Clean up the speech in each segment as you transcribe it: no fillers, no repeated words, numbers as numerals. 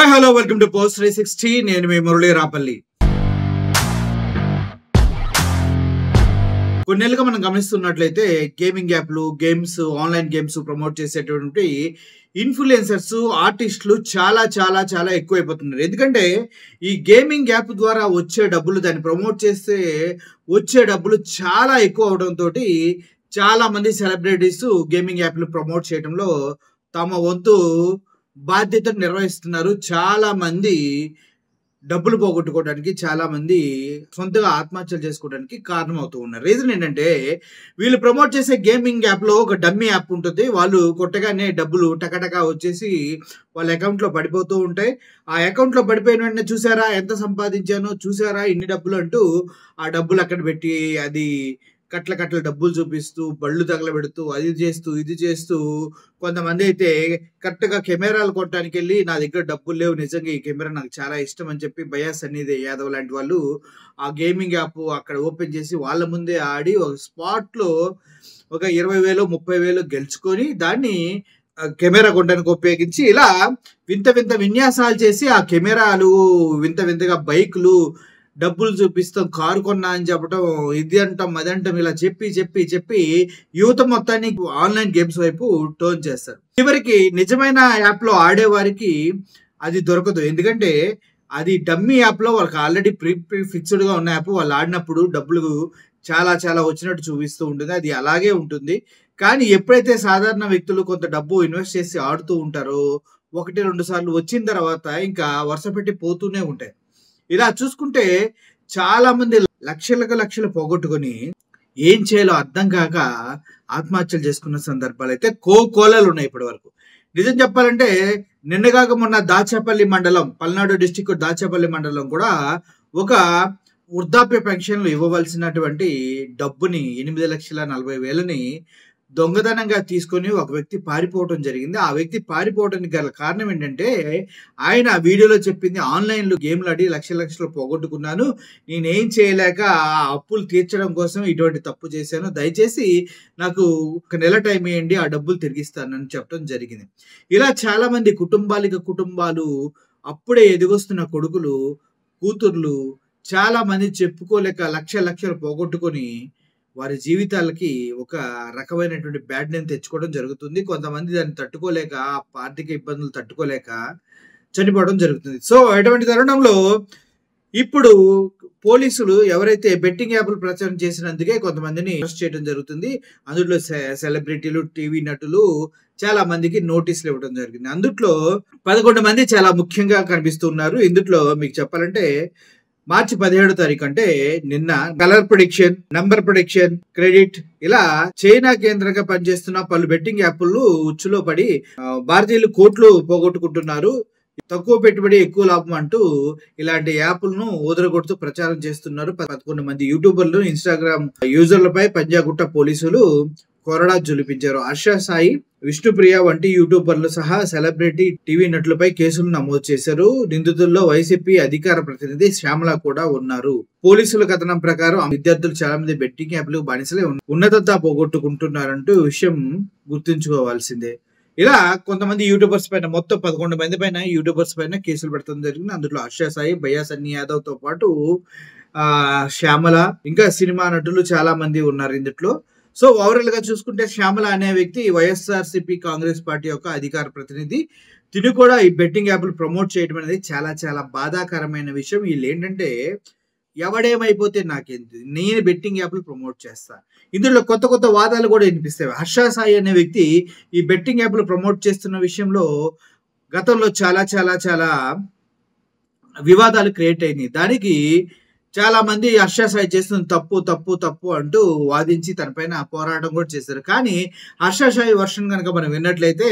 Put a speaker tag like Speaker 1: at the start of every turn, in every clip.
Speaker 1: Hello welcome to post 360. నేను మీ మురళీ రాపల్లి. కొన్నేళ్ళుగా మనం గమనిస్తున్నట్లయితే gaming యాప్లు, గేమ్స్, ఆన్లైన్ గేమ్స్ ప్రమోట్ చేసేటువంటి ఇన్ఫ్లుయెన్సర్స్, ఆర్టిస్టులు చాలా చాలా చాలా ఎక్కువైపోతున్నారు. ఎందుకంటే ఈ గేమింగ్ యాప్ ద్వారా వచ్చే డబ్బులు, దాన్ని ప్రమోట్ చేస్తే వచ్చే డబ్బులు చాలా ఎక్కువ అవడంతో చాలా మంది సెలబ్రిటీస్ గేమింగ్ యాప్లు ప్రమోట్ చేయడంలో తమ వంతు బాధ్యతను నిర్వహిస్తున్నారు. చాలా మంది డబ్బులు పోగొట్టుకోవడానికి, చాలా మంది సొంతగా ఆత్మహత్యలు చేసుకోవడానికి కారణం అవుతూ ఉన్నారు. రీజన్ ఏంటంటే వీళ్ళు ప్రమోట్ చేసే గేమింగ్ యాప్లో ఒక డమ్మీ యాప్ ఉంటుంది. వాళ్ళు కొట్టగానే డబ్బులు టకటకా వచ్చేసి వాళ్ళ అకౌంట్లో పడిపోతూ ఉంటాయి. ఆ అకౌంట్లో పడిపోయిన వెంటనే చూసారా ఎంత సంపాదించానో, చూసారా ఇన్ని డబ్బులు అంటూ ఆ డబ్బులు అక్కడ పెట్టి అది కట్ల డబ్బులు చూపిస్తూ, బళ్ళు తగలబెడుతూ, అది చేస్తూ ఇది చేస్తూ, కొంతమంది అయితే కరెక్ట్గా కెమెరాలు కొట్టడానికి వెళ్ళి నా దగ్గర డబ్బులు లేవు, నిజంగా ఈ కెమెరా నాకు చాలా ఇష్టం అని చెప్పి బయాస్ అనేది యాదవ్ లాంటి వాళ్ళు ఆ గేమింగ్ యాప్ అక్కడ ఓపెన్ చేసి వాళ్ళ ముందే ఆడి ఒక స్పాట్లో ఒక 20,000 30,000 గెలుచుకొని దాన్ని కెమెరా కొనడానికి ఉపయోగించి ఇలా వింత వింత విన్యాసాలు చేసి ఆ కెమెరాలు, వింత వింతగా బైకులు, డబ్బులు చూపిస్తాం, కారు కొన్నా అని చెప్పడం, ఇది అంటాం అది అంటాం, ఇలా చెప్పి యువత మొత్తాన్ని ఆన్లైన్ గేమ్స్ వైపు టర్న్ చేస్తారు. చివరికి నిజమైన యాప్లో ఆడే వారికి అది దొరకదు. ఎందుకంటే అది డమ్మీ యాప్లో వాళ్ళకి ఆల్రెడీ ప్రీ ఫిక్స్డ్గా ఉన్న యాప్. వాళ్ళు ఆడినప్పుడు డబ్బులు చాలా చాలా వచ్చినట్టు చూపిస్తూ ఉంటుంది. అది అలాగే ఉంటుంది. కానీ ఎప్పుడైతే సాధారణ వ్యక్తులు కొంత డబ్బు ఇన్వెస్ట్ చేసి ఆడుతూ ఉంటారో 1-2 సార్లు వచ్చిన తర్వాత ఇంకా వరుస పెట్టి పోతూనే ఉంటాయి. ఇలా చూసుకుంటే చాలా మంది లక్షలు పోగొట్టుకొని ఏం చేయాలో అర్థం కాక ఆత్మహత్యలు చేసుకున్న సందర్భాలు అయితే కోకోలలు ఉన్నాయి ఇప్పటి వరకు. నిజం చెప్పాలంటే నిన్నగాక మొన్న దాచేపల్లి మండలం, పల్నాడు డిస్టిక్ దాచేపల్లి మండలం కూడా ఒక వృద్ధాప్య పెన్షన్లు ఇవ్వవలసినటువంటి డబ్బుని 8,40,000ని దొంగతనంగా తీసుకొని ఒక వ్యక్తి పారిపోవడం జరిగింది. ఆ వ్యక్తి పారిపోవడానికి గల కారణం ఏంటంటే ఆయన ఆ వీడియోలో చెప్పింది, ఆన్లైన్లో గేమ్లు ఆడి లక్షలు పోగొట్టుకున్నాను, నేనేం చేయలేక ఆ అప్పులు తీర్చడం కోసం ఇటువంటి తప్పు చేశాను, దయచేసి నాకు 1 నెల టైం ఇవ్వండి, ఆ డబ్బులు తిరిగిస్తానని చెప్పడం జరిగింది. ఇలా చాలా మంది కుటుంబాలు, అప్పుడే ఎదిగొస్తున్న కొడుకులు, కూతుర్లు చాలా మంది చెప్పుకోలేక లక్షలు పోగొట్టుకొని వారి జీవితాలకి ఒక రకమైనటువంటి బ్యాడ్ నేమ్ తెచ్చుకోవడం జరుగుతుంది. కొంతమంది దాన్ని తట్టుకోలేక, ఆర్థిక ఇబ్బందులు తట్టుకోలేక చనిపోవడం జరుగుతుంది. సో అటువంటి తరుణంలో ఇప్పుడు పోలీసులు ఎవరైతే బెట్టింగ్ యాప్లు ప్రచారం చేసినందుకే కొంతమందిని అరెస్ట్ చేయడం జరుగుతుంది. అందులో సెలబ్రిటీలు, టీవీ నటులు చాలా మందికి నోటీసులు ఇవ్వడం జరిగింది. అందుట్లో 11 మంది చాలా ముఖ్యంగా కనిపిస్తున్నారు. ఇందులో మీకు చెప్పాలంటే మార్చి 17వ తారీఖు అంటే నిన్న colour prediction, number prediction, credit ఇలా చైనా కేంద్రంగా పనిచేస్తున్న పలు బెట్టింగ్ యాప్లు ఉచ్చులో పడి భారతీయులు కోట్లు పోగొట్టుకుంటున్నారు, తక్కువ పెట్టుబడి ఎక్కువ లాభం అంటూ ఇలాంటి యాప్లను ఊదరగొడుతూ ప్రచారం చేస్తున్నారు. 11 మంది యూట్యూబర్లు, ఇన్స్టాగ్రామ్ యూజర్లపై పంజాగుట్ట పోలీసులు కొరడా జులిపించారు. హర్ష సాయి, విష్ణుప్రియ వంటి యూట్యూబర్లు సహా సెలబ్రిటీ, టీవీ నటులపై కేసులు నమోదు చేశారు. నిందితుల్లో వైసీపీ అధికార ప్రతినిధి శ్యామల కూడా ఉన్నారు. పోలీసుల కథనం ప్రకారం విద్యార్థులు చాలా మంది బెట్టింగ్ యాప్లు బానిసలే ఉన్నతంతా పోగొట్టుకుంటున్నారంటూ విషయం గుర్తుంచుకోవాల్సిందే. ఇలా కొంతమంది యూట్యూబర్స్ పైన, మొత్తం 11 మంది పైన యూట్యూబర్స్ పైన కేసులు పెట్టడం జరిగింది. అందులో హర్ష సాయి, భయ్యా సన్నీ యాదవ్ తో పాటు శ్యామల, ఇంకా సినిమా నటులు చాలా మంది ఉన్నారు ఇందులో. సో ఓవరాల్ గా చూసుకుంటే శ్యామల అనే వ్యక్తి వైఎస్ఆర్సీపీ కాంగ్రెస్ పార్టీ యొక్క అధికార ప్రతినిధి. తిను కూడా ఈ బెట్టింగ్ యాప్లు ప్రమోట్ చేయడం అనేది చాలా చాలా బాధాకరమైన విషయం. వీళ్ళు ఏంటంటే ఎవడేమైపోతే నాకేంటి, నేను బెట్టింగ్ యాప్లు ప్రమోట్ చేస్తా. ఇందులో కొత్త వాదాలు కూడా వినిపిస్తాయి. హర్ష సాయి అనే వ్యక్తి ఈ బెట్టింగ్ యాప్లు ప్రమోట్ చేస్తున్న విషయంలో గతంలో చాలా చాలా చాలా వివాదాలు క్రియేట్ అయినాయి. దానికి చాలా మంది హర్ష సాయి చేస్తున్న తప్పు అంటూ వాదించి తన పైన పోరాటం కూడా చేశారు. కానీ హర్ష సాయి వర్షన్ కనుక మనం విన్నట్లయితే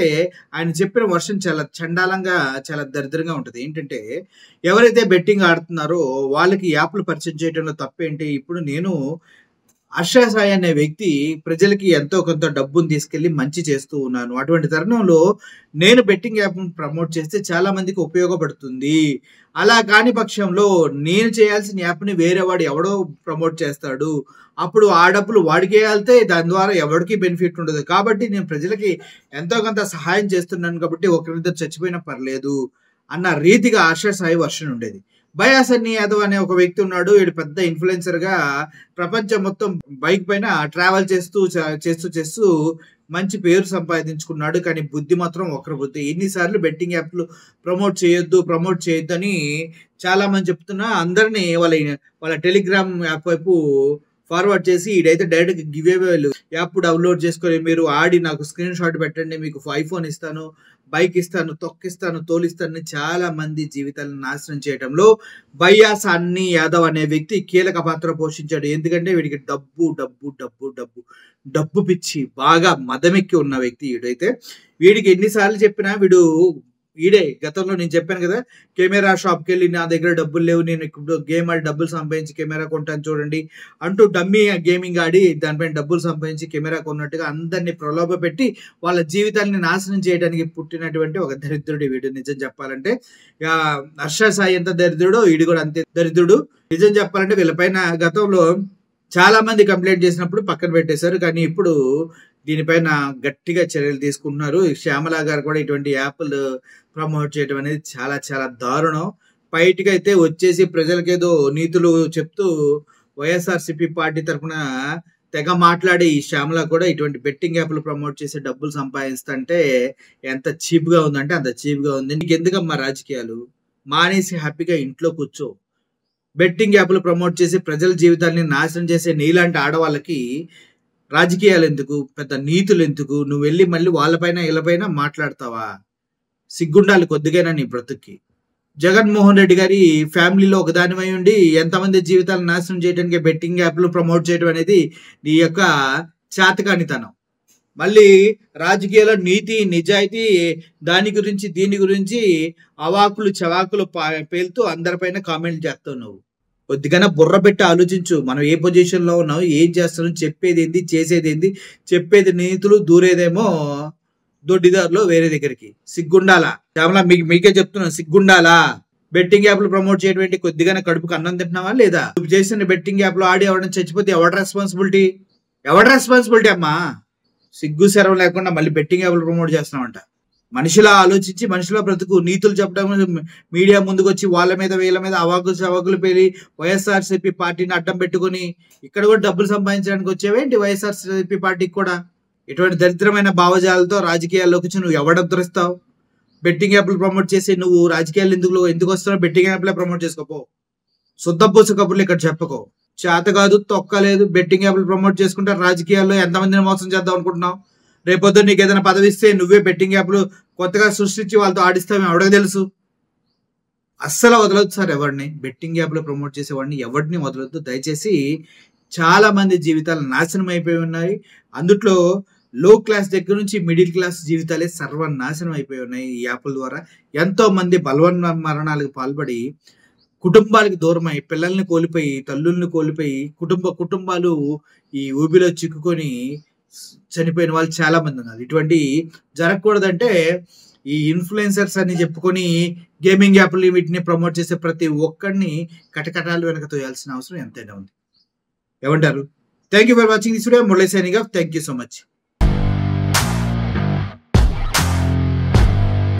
Speaker 1: ఆయన చెప్పిన వర్షన్ చాలా చండాలంగా, చాలా దరిద్రంగా ఉంటుంది. ఏంటంటే ఎవరైతే బెట్టింగ్ ఆడుతున్నారో వాళ్ళకి యాప్లు పరిచయం చేయడంలో తప్పేంటి, ఇప్పుడు నేను హర్ష సాయి అనే వ్యక్తి ప్రజలకి ఎంతో కొంత డబ్బును తీసుకెళ్లి మంచి చేస్తూ ఉన్నాను. అటువంటి తరుణంలో నేను బెట్టింగ్ యాప్ ప్రమోట్ చేస్తే చాలా మందికి ఉపయోగపడుతుంది. అలా కాని పక్షంలో నేను చేయాల్సిన యాప్ని వేరే వాడు ఎవడో ప్రమోట్ చేస్తాడు, అప్పుడు ఆ డబ్బులు వాడికే వెళ్తే దాని ద్వారా ఎవరికి బెనిఫిట్ ఉండదు. కాబట్టి నేను ప్రజలకి ఎంతో కొంత సహాయం చేస్తున్నాను కాబట్టి ఒకరిద్దరు చచ్చిపోయినా పర్లేదు అన్న రీతిగా ఆశా సాయి వర్షన్ ఉండేది. భయా సన్నీ యాదవ్ అనే ఒక వ్యక్తి ఉన్నాడు. ఈడు పెద్ద ఇన్‌ఫ్లుయెన్సర్‌గా ప్రపంచం మొత్తం బైక్ పైన ట్రావెల్ చేస్తూ మంచి పేరు సంపాదించుకున్నాడు. కానీ బుద్ధి మాత్రం వక్ర బుద్ధి. ఎన్ని సార్లు బెట్టింగ్ యాప్‌లు ప్రమోట్ చేయొద్దని చాలామంది చెప్తున్నా అందరిని వాళ్ళ టెలిగ్రామ్ యాప్ వైపు ఫార్వర్డ్ చేసి ఈడైతే డైరెక్ట్‌గా గివ్ అవేలు యాప్ డౌన్‌లోడ్ చేసుకొని మీరు ఆడి నాకు స్క్రీన్ షాట్ పెట్టండి. మీకు ఐఫోన్ ఇస్తాను, బైక్ ఇస్తాను, తొక్కిస్తాను, తోలిస్తానని చాలా మంది జీవితాలను నాశనం చేయడంలో భయ్యా సన్నీ యాదవ్ అనే వ్యక్తి కీలక పాత్ర పోషించాడు. ఎందుకంటే వీడికి డబ్బు పిచ్చి బాగా మదమెక్కి ఉన్న వ్యక్తి ఈడైతే. వీడికి ఎన్నిసార్లు చెప్పినా ఈడే గతంలో నేను చెప్పాను కదా, కెమెరా షాప్కి వెళ్ళి నా దగ్గర డబ్బులు లేవు, నేను ఇప్పుడు గేమ్ ఆడి డబ్బులు సంపాదించి కెమెరా కొంటాను చూడండి అంటూ డమ్మీ గేమింగ్ ఆడి దానిపైన డబ్బులు సంపాదించి కెమెరా కొన్నట్టుగా అందరినీ ప్రలోభ పెట్టి వాళ్ళ జీవితాన్ని నాశనం చేయడానికి పుట్టినటువంటి ఒక దరిద్రుడు వీడు. నిజం చెప్పాలంటే హర్ష సాయి ఎంత దరిద్రుడో వీడు కూడా అంతే దరిద్రుడు. నిజం చెప్పాలంటే వీళ్ళపైన గతంలో చాలా మంది కంప్లైంట్ చేసినప్పుడు పక్కన పెట్టేశారు. కానీ ఇప్పుడు దీనిపైన గట్టిగా చర్యలు తీసుకుంటున్నారు. శ్యామల గారు కూడా ఇటువంటి యాప్లు ప్రమోట్ చేయడం అనేది చాలా చాలా దారుణం. బయటికి అయితే వచ్చేసి ప్రజలకేదో నీతులు చెప్తూ వైఎస్ఆర్‌సీపీ పార్టీ తరఫున తెగ మాట్లాడి ఈ శ్యామల కూడా ఇటువంటి బెట్టింగ్ యాప్లు ప్రమోట్ చేసి డబ్బులు సంపాదిస్తుంటే ఎంత చీప్‌గా ఉందంటే అంత చీప్‌గా ఉంది. నీకెందుకమ్మా రాజకీయాలు? మానేసి హ్యాపీగా ఇంట్లో కూర్చో. బెట్టింగ్ యాప్లు ప్రమోట్ చేసి ప్రజల జీవితాన్ని నాశనం చేసే నీలాంటి ఆడవాళ్ళకి రాజకీయాలు ఎందుకు? పెద్ద నీతులు ఎందుకు? నువ్వు వెళ్ళి మళ్ళీ వాళ్ళపైన వీళ్ళపైన మాట్లాడతావా? సిగ్గుండాలి కొద్దిగైనా నీ బ్రతుక్కి. జగన్మోహన్ రెడ్డి గారి ఫ్యామిలీలో ఒకదానివై ఉండి ఎంతమంది జీవితాలను నాశనం చేయడానికి బెట్టింగ్ యాప్లు ప్రమోట్ చేయడం అనేది నీ యొక్క చేతకానితనం. మళ్ళీ రాజకీయాల్లో నీతి నిజాయితీ దీని గురించి అవాకులు చవాకులు పేలుతూ అందరిపైన కామెంట్లు చేస్తావు. నువ్వు కొద్దిగా బుర్ర పెట్టి ఆలోచించు. మనం ఏ పొజిషన్లో ఉన్నావు, ఏం చేస్తున్నాం, చెప్పేది ఏంది, చేసేది ఏంది, చెప్పేది నీతులు, దూరేదేమో దొడ్డిదారులో వేరే దగ్గరికి. సిగ్గుండాలా? శ్యామల మీకే చెప్తున్నాను, సిగ్గుండాలా? బెట్టింగ్ యాప్లు ప్రమోట్ చేయడం కొద్దిగానే కడుపుకు అన్నం తింటున్నావా లేదా? నువ్వు చేసిన బెట్టింగ్ యాప్లో ఆడి ఎవరైనా చచ్చిపోతే ఎవరి రెస్పాన్సిబిలిటీ అమ్మా? సిగ్గు శరం లేకుండా మళ్ళీ బెట్టింగ్ యాప్లు ప్రమోట్ చేస్తున్నామంట. మనిషిలా ఆలోచించి మనిషిలా బ్రతుకు. నీతులు చెప్పడం మీడియా ముందుకు వచ్చి వాళ్ళ మీద వీళ్ళ మీద అవాకులు పేలి వైఎస్ఆర్‌సీపీ పార్టీని అడ్డం పెట్టుకుని ఇక్కడ కూడా డబ్బులు సంపాదించడానికి వచ్చేవేంటి వైఎస్ఆర్‌సీపీ పార్టీకి కూడా? ఇటువంటి దరిద్రమైన భావజాలతో రాజకీయాల్లోకి వచ్చి నువ్వు ఎవడొద్దరిస్తావు? బెట్టింగ్ యాప్లు ప్రమోట్ చేసి నువ్వు రాజకీయాలు ఎందుకు వస్తున్నావు? Betting యాప్లే promote చేసుకోపో. శుద్ధపూస కబుర్లు ఇక్కడ చెప్పకో. చేత కాదు, తొక్కలేదు. బెట్టింగ్ యాప్లు ప్రమోట్ చేసుకుంటే రాజకీయాల్లో ఎంతమందిని మోసం చేద్దాం అనుకుంటున్నావు? రేపొద్దు నీకు ఏదైనా పదవి ఇస్తే నువ్వే బెట్టింగ్ యాప్లు కొత్తగా సృష్టించి వాళ్ళతో ఆడిస్తావు. ఎవరికి తెలుసు? అస్సలు వదలొద్దు సార్ ఎవరిని. బెట్టింగ్ యాప్లో ప్రమోట్ చేసేవాడిని ఎవరిని వదలొద్దు దయచేసి. చాలా మంది జీవితాలు నాశనం అయిపోయి ఉన్నాయి. అందుట్లో లో క్లాస్ దగ్గర నుంచి మిడిల్ క్లాస్ జీవితాలే సర్వనాశనం అయిపోయి ఉన్నాయి ఈ యాప్ల ద్వారా. ఎంతో మంది బలవన్ మరణాలకు పాల్పడి కుటుంబాలకు దూరమై పిల్లల్ని కోల్పోయి తల్లుల్ని కోల్పోయి కుటుంబాలు ఈ ఊబిలో చిక్కుకొని చనిపోయిన వాళ్ళు చాలా మంది ఉన్నారు. ఇటువంటి జరగకూడదంటే ఈ ఇన్ఫ్లుయెన్సర్స్ అని చెప్పుకొని గేమింగ్ యాప్లు వీటిని ప్రమోట్ చేసే ప్రతి ఒక్కరిని కటకటాలు వెనక తోయాల్సిన అవసరం ఎంతైనా ఉంది. ఏమంటారు? Thank you for watching this video. Murali signing off. Thank you so much.